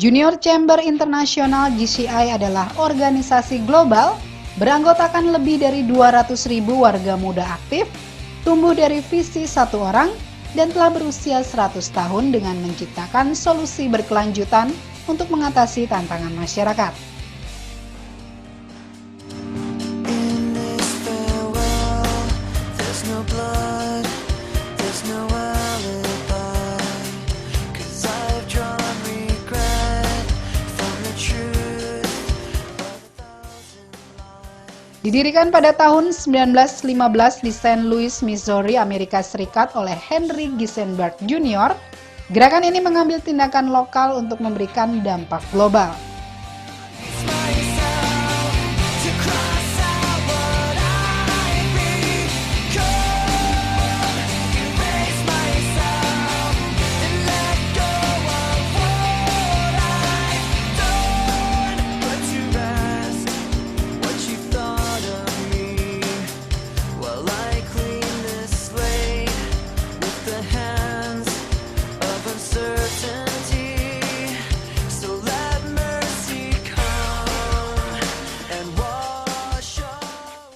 Junior Chamber International (JCI) adalah organisasi global beranggotakan lebih dari 200.000 warga muda aktif, tumbuh dari visi satu orang, dan telah berusia 100 tahun dengan menciptakan solusi berkelanjutan untuk mengatasi tantangan masyarakat. Didirikan pada tahun 1915 di St. Louis, Missouri, Amerika Serikat oleh Henry Gisenberg Jr., gerakan ini mengambil tindakan lokal untuk memberikan dampak global.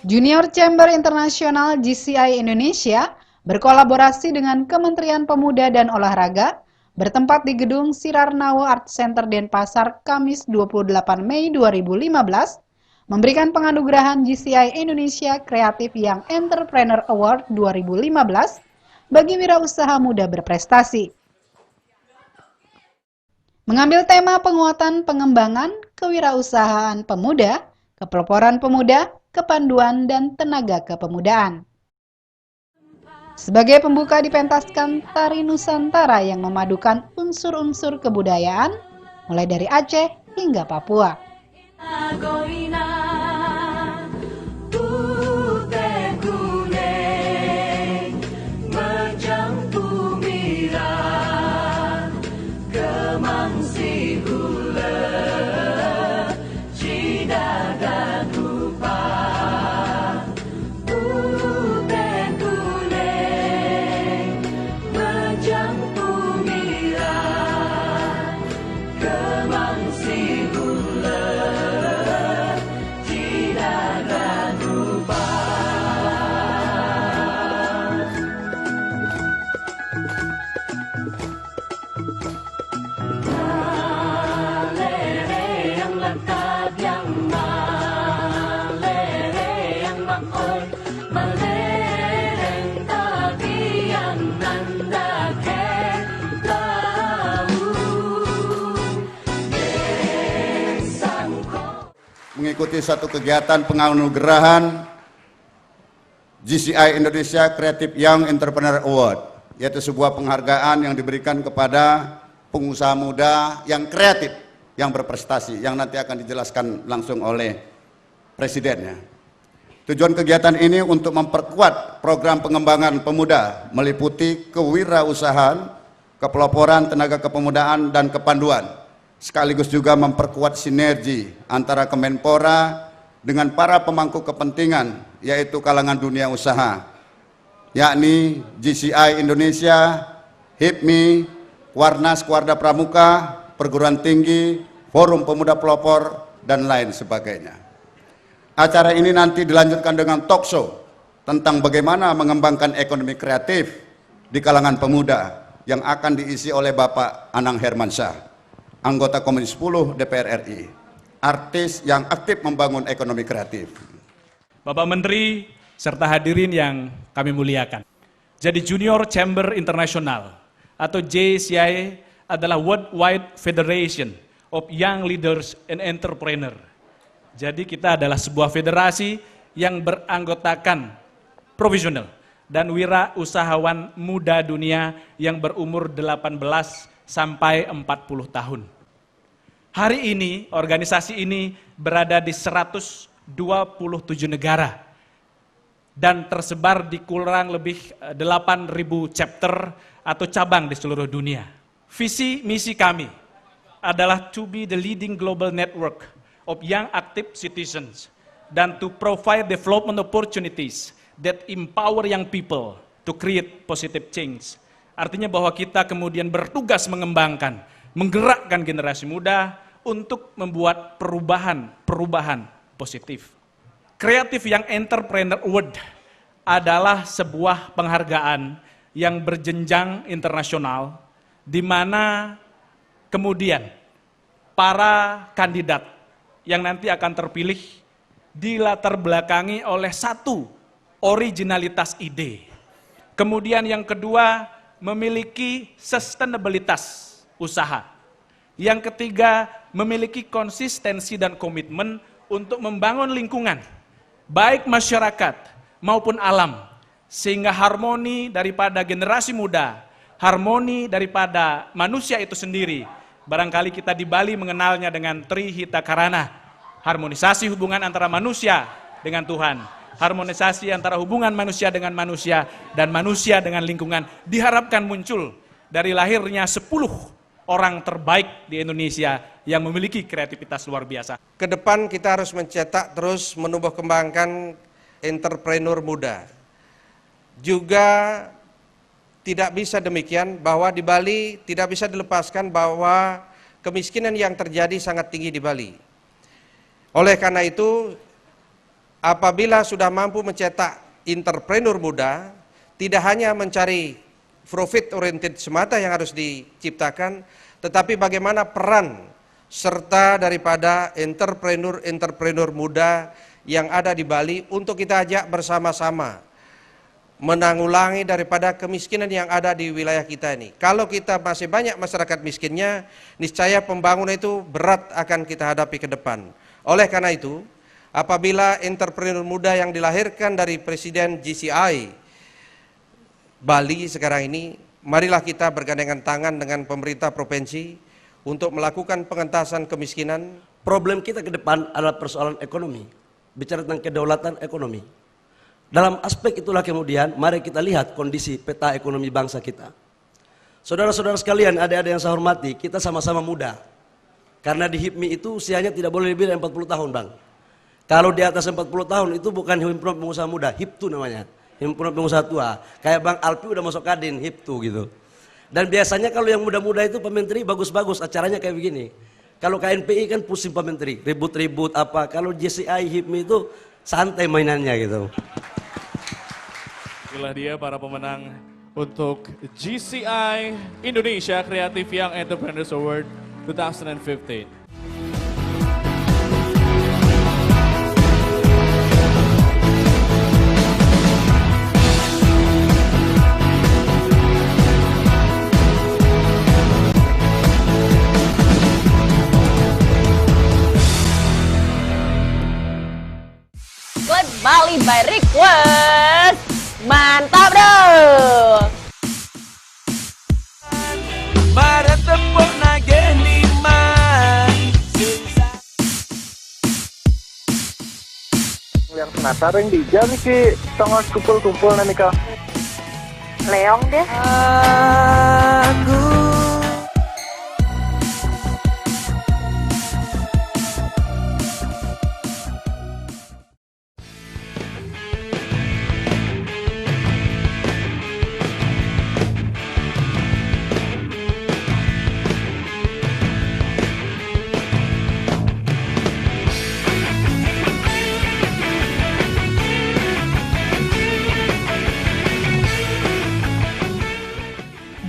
Junior Chamber International (JCI) Indonesia berkolaborasi dengan Kementerian Pemuda dan Olahraga bertempat di Gedung Sirarnawa Art Center Denpasar Kamis 28 Mei 2015 memberikan penganugerahan JCI Indonesia Creative Young Entrepreneur Award 2015 bagi wirausaha muda berprestasi. Mengambil tema penguatan pengembangan kewirausahaan pemuda, kepeloporan pemuda, kepanduan, dan tenaga kepemudaan. Sebagai pembuka dipentaskan tari Nusantara yang memadukan unsur-unsur kebudayaan, mulai dari Aceh hingga Papua. Mengikuti satu kegiatan penganugerahan JCI Indonesia Creative Young Entrepreneur Award, yaitu sebuah penghargaan yang diberikan kepada pengusaha muda yang kreatif, yang berprestasi, yang nanti akan dijelaskan langsung oleh Presidennya. Tujuan kegiatan ini untuk memperkuat program pengembangan pemuda, meliputi kewirausahaan, kepeloporan, tenaga kepemudaan, dan kepanduan, sekaligus juga memperkuat sinergi antara Kemenpora dengan para pemangku kepentingan, yaitu kalangan dunia usaha, yakni JCI Indonesia, HIPMI, Warnas Keluarga Pramuka, perguruan tinggi, forum pemuda pelopor, dan lain sebagainya. Acara ini nanti dilanjutkan dengan talk show tentang bagaimana mengembangkan ekonomi kreatif di kalangan pemuda yang akan diisi oleh Bapak Anang Hermansyah, anggota Komisi 10 DPR RI, artis yang aktif membangun ekonomi kreatif. Bapak Menteri serta hadirin yang kami muliakan. Jadi Junior Chamber International atau JCI adalah Worldwide Federation of Young Leaders and Entrepreneur. Jadi kita adalah sebuah federasi yang beranggotakan profesional dan wirausahawan muda dunia yang berumur 18 sampai 40 tahun. Hari ini organisasi ini berada di 127 negara dan tersebar di kurang lebih 8.000 chapter atau cabang di seluruh dunia. Visi misi kami adalah to be the leading global network of young active citizens dan to provide development opportunities that empower young people to create positive change. Artinya bahwa kita kemudian bertugas mengembangkan menggerakkan generasi muda untuk membuat perubahan positif. Creative Young Entrepreneur Award adalah sebuah penghargaan yang berjenjang internasional, di mana kemudian para kandidat yang nanti akan terpilih dilatar belakangi oleh satu, originalitas ide. Kemudian yang kedua, memiliki sustainabilitas usaha. Yang ketiga, memiliki konsistensi dan komitmen untuk membangun lingkungan, baik masyarakat maupun alam, sehingga harmoni daripada generasi muda, harmoni daripada manusia itu sendiri. Barangkali kita di Bali mengenalnya dengan Trihita Karana, harmonisasi hubungan antara manusia dengan Tuhan, harmonisasi antara hubungan manusia dengan manusia dan manusia dengan lingkungan, diharapkan muncul dari lahirnya 10 orang terbaik di Indonesia yang memiliki kreativitas luar biasa. Ke depan kita harus mencetak terus menumbuh kembangkan entrepreneur muda. Juga tidak bisa demikian bahwa di Bali tidak bisa dilepaskan bahwa kemiskinan yang terjadi sangat tinggi di Bali. Oleh karena itu, apabila sudah mampu mencetak entrepreneur muda, tidak hanya mencari profit oriented semata yang harus diciptakan, tetapi bagaimana peran serta daripada entrepreneur muda yang ada di Bali untuk kita ajak bersama-sama menanggulangi daripada kemiskinan yang ada di wilayah kita ini. Kalau kita masih banyak masyarakat miskinnya, niscaya pembangunan itu berat akan kita hadapi ke depan. Oleh karena itu, apabila entrepreneur muda yang dilahirkan dari Presiden GCI Bali sekarang ini, marilah kita bergandengan tangan dengan pemerintah provinsi untuk melakukan pengentasan kemiskinan. Problem kita ke depan adalah persoalan ekonomi. Bicara tentang kedaulatan ekonomi. Dalam aspek itulah kemudian mari kita lihat kondisi peta ekonomi bangsa kita. Saudara-saudara sekalian, adik-adik yang saya hormati, kita sama-sama muda. Karena di HIPMI itu usianya tidak boleh lebih dari 40 tahun, Bang. Kalau di atas 40 tahun itu bukan himpunan pengusaha muda, HIPTU namanya. Himpunan pengusaha tua. Kayak Bang Alpi udah masuk Kadin, HIPTU gitu. Dan biasanya kalau yang muda-muda itu Pak Menteri bagus-bagus, acaranya kayak begini. Kalau KNPI kan pusing Pak Menteri, ribut-ribut apa. Kalau JCI, HIPMI itu santai mainannya gitu. Inilah dia para pemenang untuk GCI Indonesia Creative Young Entrepreneurs Award 2015. Bali by request. Mantap dong. Para tepuk nagih liman. Yang penatar yang dijam ki tengah kumpul-kumpul nanti kau. Leong deh. Aku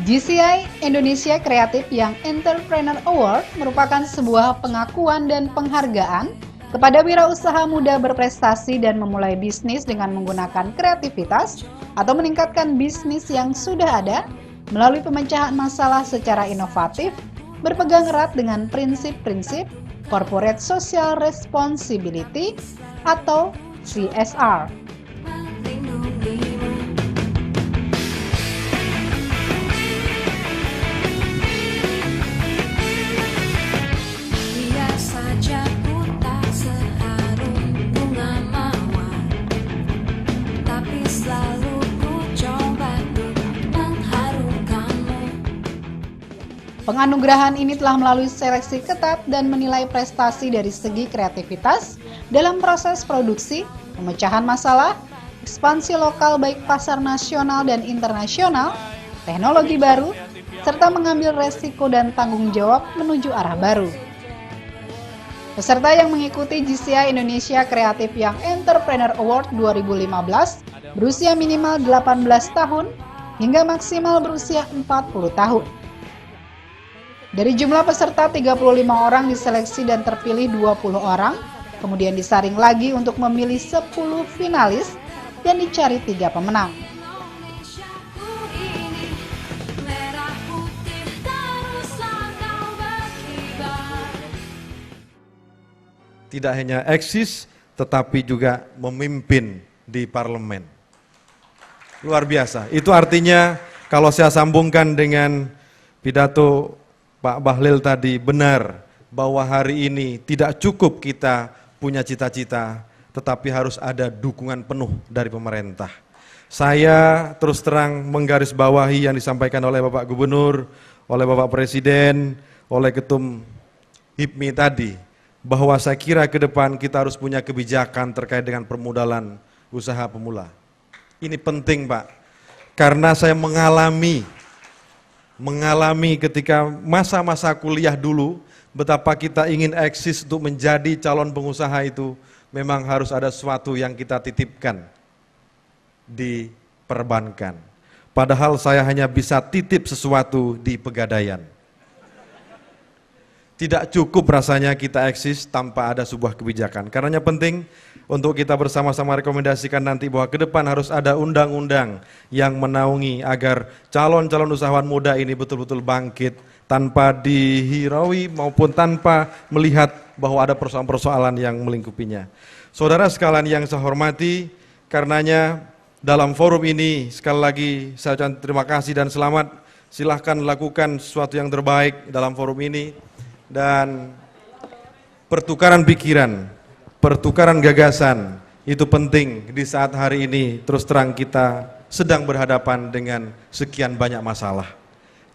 GCI Indonesia Creative Young Entrepreneur Award merupakan sebuah pengakuan dan penghargaan kepada wirausaha muda berprestasi dan memulai bisnis dengan menggunakan kreativitas atau meningkatkan bisnis yang sudah ada melalui pemecahan masalah secara inovatif, berpegang erat dengan prinsip-prinsip Corporate Social Responsibility atau CSR. Penganugerahan ini telah melalui seleksi ketat dan menilai prestasi dari segi kreativitas dalam proses produksi, pemecahan masalah, ekspansi lokal baik pasar nasional dan internasional, teknologi baru, serta mengambil resiko dan tanggung jawab menuju arah baru. Peserta yang mengikuti GCI Indonesia Creative Young Entrepreneur Award 2015 berusia minimal 18 tahun hingga maksimal berusia 40 tahun. Dari jumlah peserta 35 orang diseleksi dan terpilih 20 orang, kemudian disaring lagi untuk memilih 10 finalis dan dicari 3 pemenang. Tidak hanya eksis, tetapi juga memimpin di parlemen. Luar biasa. Itu artinya kalau saya sambungkan dengan pidato Pak Bahlil tadi, benar bahwa hari ini tidak cukup kita punya cita-cita, tetapi harus ada dukungan penuh dari pemerintah. Saya terus terang menggarisbawahi yang disampaikan oleh Bapak Gubernur, oleh Bapak Presiden, oleh Ketum HIPMI tadi, bahwa saya kira ke depan kita harus punya kebijakan terkait dengan permodalan usaha pemula. Ini penting Pak, karena saya mengalami ketika masa-masa kuliah dulu, betapa kita ingin eksis untuk menjadi calon pengusaha itu, memang harus ada sesuatu yang kita titipkan di perbankan. Padahal saya hanya bisa titip sesuatu di Pegadaian. Tidak cukup rasanya kita eksis tanpa ada sebuah kebijakan. Karenanya penting untuk kita bersama-sama rekomendasikan nanti bahwa ke depan harus ada undang-undang yang menaungi agar calon-calon usahawan muda ini betul-betul bangkit tanpa dihiraukan maupun tanpa melihat bahwa ada persoalan-persoalan yang melingkupinya. Saudara sekalian yang saya hormati, karenanya dalam forum ini sekali lagi saya ucapkan terima kasih dan selamat. Silahkan lakukan sesuatu yang terbaik dalam forum ini. Dan pertukaran pikiran, pertukaran gagasan itu penting di saat hari ini terus terang kita sedang berhadapan dengan sekian banyak masalah.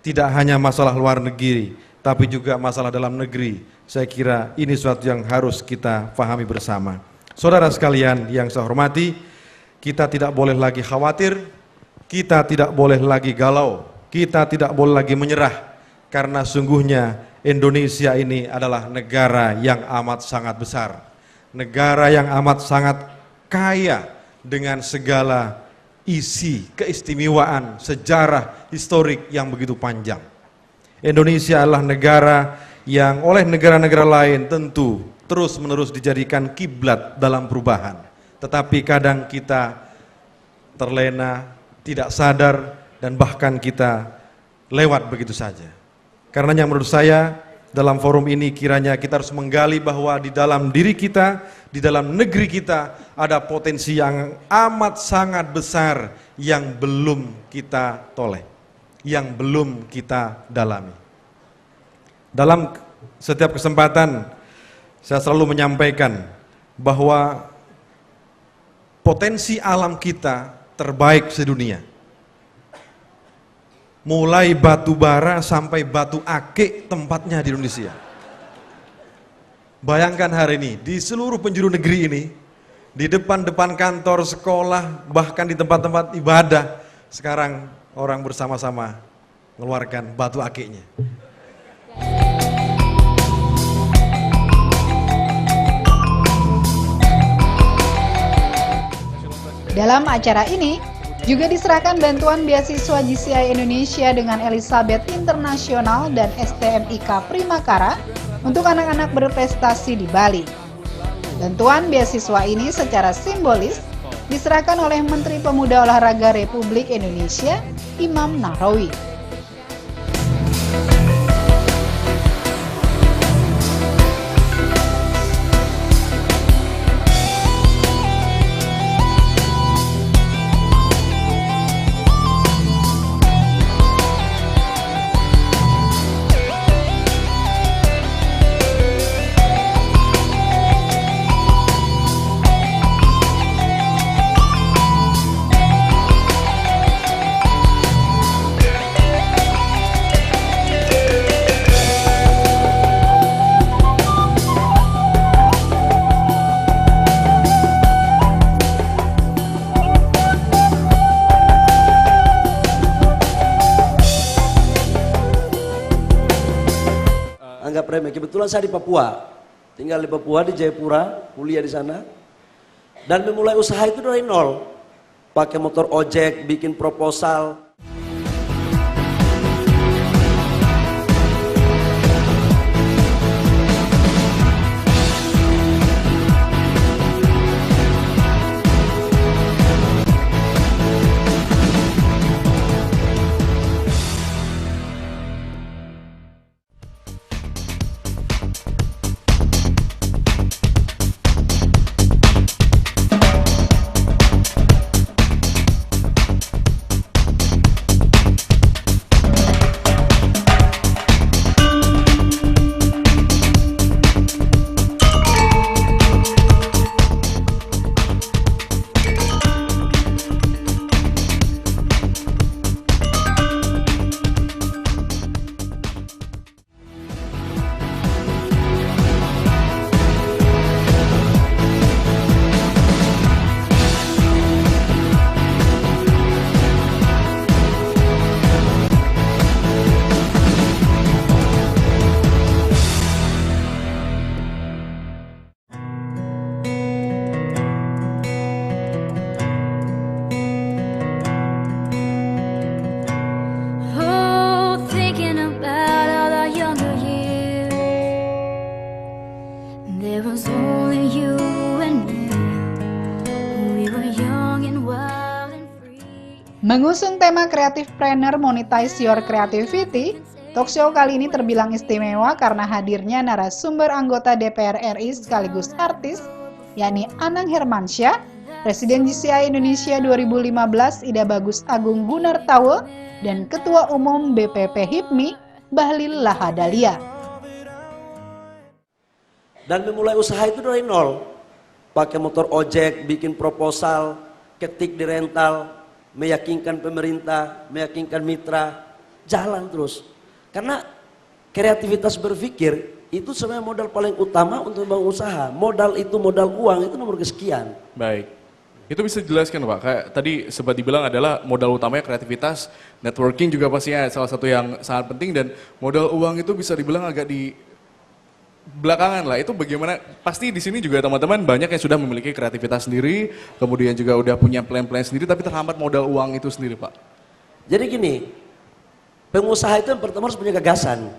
Tidak hanya masalah luar negeri, tapi juga masalah dalam negeri. Saya kira ini sesuatu yang harus kita pahami bersama. Saudara sekalian yang saya hormati, kita tidak boleh lagi khawatir, kita tidak boleh lagi galau, kita tidak boleh lagi menyerah, karena sungguhnya Indonesia ini adalah negara yang amat sangat besar, negara yang amat sangat kaya dengan segala isi, keistimewaan, sejarah, historik yang begitu panjang. Indonesia adalah negara yang oleh negara-negara lain tentu terus-menerus dijadikan kiblat dalam perubahan. Tetapi kadang kita terlena, tidak sadar, dan bahkan kita lewat begitu saja. Karenanya menurut saya dalam forum ini kiranya kita harus menggali bahwa di dalam diri kita, di dalam negeri kita ada potensi yang amat sangat besar yang belum kita toleh, yang belum kita dalami. Dalam setiap kesempatan saya selalu menyampaikan bahwa potensi alam kita terbaik sedunia. Mulai batu bara sampai batu akik tempatnya di Indonesia. Bayangkan hari ini di seluruh penjuru negeri ini, di depan-depan kantor, sekolah, bahkan di tempat-tempat ibadah, sekarang orang bersama-sama mengeluarkan batu akiknya. Dalam acara ini juga diserahkan bantuan beasiswa GCI Indonesia dengan Elizabeth Internasional dan STMIK Primakara untuk anak-anak berprestasi di Bali. Bantuan beasiswa ini secara simbolis diserahkan oleh Menteri Pemuda Olahraga Republik Indonesia, Imam Nahrawi. remeh. Kebetulan saya di Papua, tinggal di Papua, di Jayapura, kuliah di sana. Dan memulai usaha itu dari nol. Pakai motor ojek, bikin proposal. Mengusung tema Creativepreneur Monetize Your Creativity, talkshow kali ini terbilang istimewa karena hadirnya narasumber anggota DPR RI sekaligus artis, yakni Anang Hermansyah, Presiden GCI Indonesia 2015 Ida Bagus Agung Gunartawa, dan Ketua Umum BPP HIPMI, Bahlil Lahadalia. Dan memulai usaha itu dari nol. Pakai motor ojek, bikin proposal, ketik di rental, meyakinkan pemerintah, meyakinkan mitra, jalan terus. Karena kreativitas berpikir itu sebenarnya modal paling utama untuk membangun usaha. Modal itu, modal uang itu nomor kesekian. Baik. Itu bisa dijelaskan Pak, kayak tadi sempat dibilang adalah modal utamanya kreativitas, networking juga pastinya salah satu yang sangat penting, dan modal uang itu bisa dibilang agak di belakangan lah. Itu bagaimana, pasti di sini juga teman-teman banyak yang sudah memiliki kreativitas sendiri, kemudian juga udah punya plan-plan sendiri, tapi terhambat modal uang itu sendiri Pak. Jadi gini, pengusaha itu yang pertama harus punya gagasan,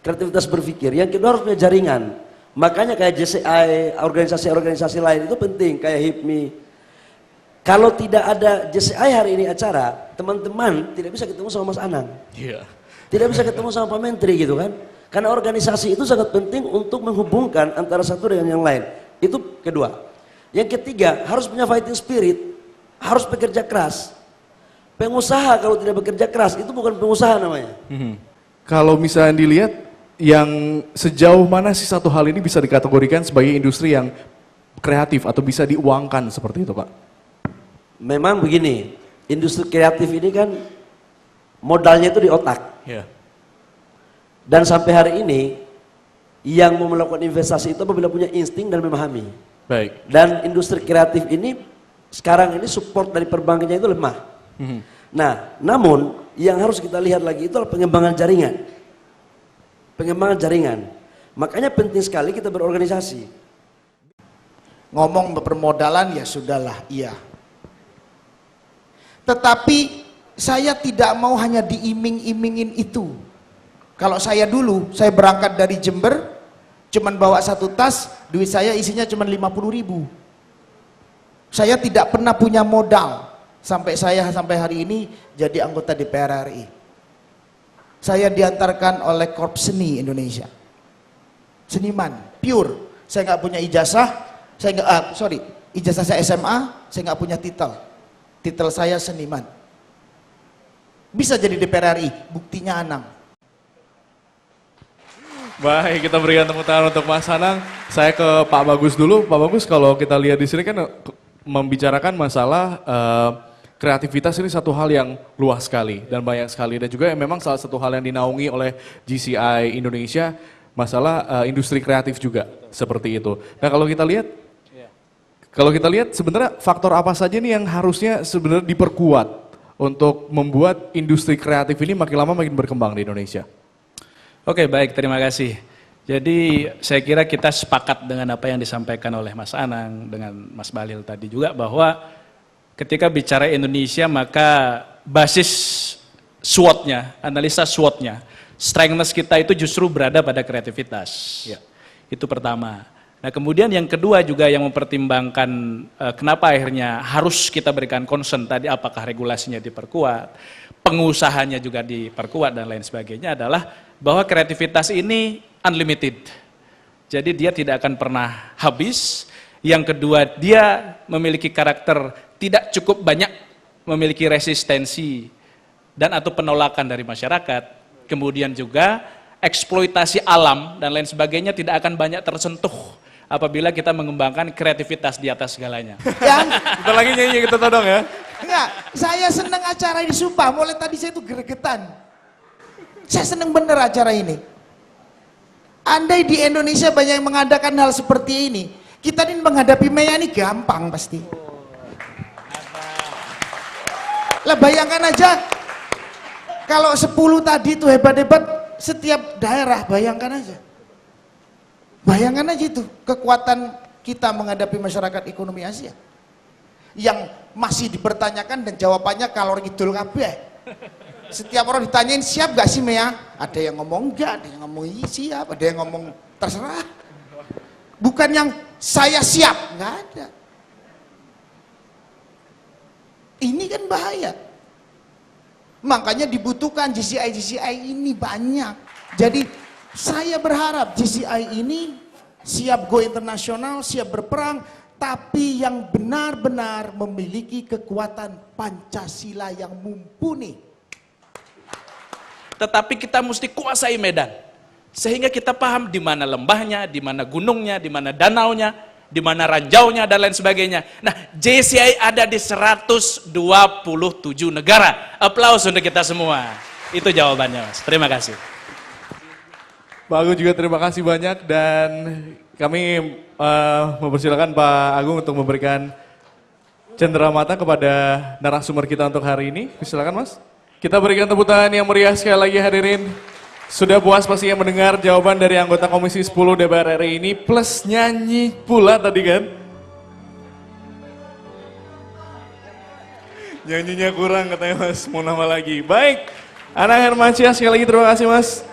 kreativitas berpikir, yang kedua harus punya jaringan. Makanya kayak JCI, organisasi-organisasi lain itu penting, kayak HIPMI. Kalau tidak ada JCI hari ini acara, teman-teman tidak bisa ketemu sama Mas Anang. Iya. Tidak bisa ketemu sama Pak Menteri gitu kan. Karena organisasi itu sangat penting untuk menghubungkan antara satu dengan yang lain. Itu kedua. Yang ketiga, harus punya fighting spirit, harus bekerja keras. Pengusaha kalau tidak bekerja keras, itu bukan pengusaha namanya. Kalau misalnya dilihat, yang sejauh mana sih satu hal ini bisa dikategorikan sebagai industri yang kreatif atau bisa diuangkan seperti itu Pak? Memang begini, industri kreatif ini kan modalnya itu di otak. Yeah. Dan sampai hari ini yang mau melakukan investasi itu apabila punya insting dan memahami. Baik. Dan industri kreatif ini sekarang ini support dari perbankannya itu lemah. Nah, namun yang harus kita lihat lagi itu adalah pengembangan jaringan. Pengembangan jaringan. Makanya penting sekali kita berorganisasi. Ngomong permodalan ya sudahlah, iya. Tetapi saya tidak mau hanya diiming-imingin itu. Kalau saya dulu, saya berangkat dari Jember, cuman bawa satu tas, duit saya isinya cuman 50.000. Saya tidak pernah punya modal, sampai hari ini jadi anggota DPR RI. Saya diantarkan oleh Korps Seni Indonesia. Seniman, pure. Saya nggak punya ijazah, ijazah saya SMA, saya nggak punya titel. Titel saya seniman. Bisa jadi DPR RI, buktinya Anang. Baik, kita berikan tepuk tangan untuk Mas Anang. Saya ke Pak Bagus dulu. Pak Bagus, kalau kita lihat di sini kan membicarakan masalah kreativitas ini satu hal yang luas sekali dan banyak sekali, dan juga memang salah satu hal yang dinaungi oleh GCI Indonesia masalah industri kreatif juga seperti itu. Nah, kalau kita lihat sebenarnya faktor apa saja nih yang harusnya sebenarnya diperkuat untuk membuat industri kreatif ini makin lama makin berkembang di Indonesia? Oke, baik, terima kasih. Jadi saya kira kita sepakat dengan apa yang disampaikan oleh Mas Anang, dengan Mas Balil tadi juga, bahwa ketika bicara Indonesia maka basis SWOT-nya, analisa SWOT-nya, strengthness kita itu justru berada pada kreativitas. Ya. Itu pertama. Nah kemudian yang kedua juga yang mempertimbangkan kenapa akhirnya harus kita berikan concern tadi, apakah regulasinya diperkuat, pengusahanya juga diperkuat dan lain sebagainya, adalah bahwa kreativitas ini unlimited. Jadi dia tidak akan pernah habis. Yang kedua, dia memiliki karakter tidak cukup banyak memiliki resistensi dan atau penolakan dari masyarakat. Kemudian juga eksploitasi alam dan lain sebagainya tidak akan banyak tersentuh apabila kita mengembangkan kreativitas di atas segalanya. Kita lagi nyanyi kita todong ya. Enggak, saya senang acara ini, sumpah. Mulai tadi saya tuh gregetan. Saya senang bener acara ini. Andai di Indonesia banyak yang mengadakan hal seperti ini, kita ini menghadapi Mea ini gampang pasti. Lah bayangkan aja, kalau 10 tadi itu hebat-hebat setiap daerah, bayangkan aja. Bayangkan aja itu, kekuatan kita menghadapi masyarakat ekonomi Asia. Yang masih dipertanyakan dan jawabannya kalor ngidul kabeh. Setiap orang ditanyain, siap gak sih Mea? Ada yang ngomong enggak, ada yang ngomong iya siap, ada yang ngomong terserah. Bukan yang saya siap, nggak ada. Ini kan bahaya. Makanya dibutuhkan GCI ini banyak. Jadi saya berharap GCI ini siap go internasional, siap berperang, tapi yang benar-benar memiliki kekuatan Pancasila yang mumpuni. Tetapi kita mesti kuasai medan, sehingga kita paham di mana lembahnya, di mana gunungnya, di mana danaunya, di mana ranjaunya dan lain sebagainya. Nah, JCI ada di 127 negara. Aplaus untuk kita semua. Itu jawabannya, Mas. Terima kasih. Pak Agung juga terima kasih banyak, dan kami mempersilakan Pak Agung untuk memberikan cenderamata kepada narasumber kita untuk hari ini. Silakan Mas. Kita berikan tepuk tangan yang meriah sekali lagi hadirin. Sudah puas pastinya mendengar jawaban dari anggota Komisi 10 DPR RI ini, plus nyanyi pula tadi kan. Nyanyinya kurang katanya Mas, mau nama lagi. Baik, Anang Hermansyah sekali lagi terima kasih Mas.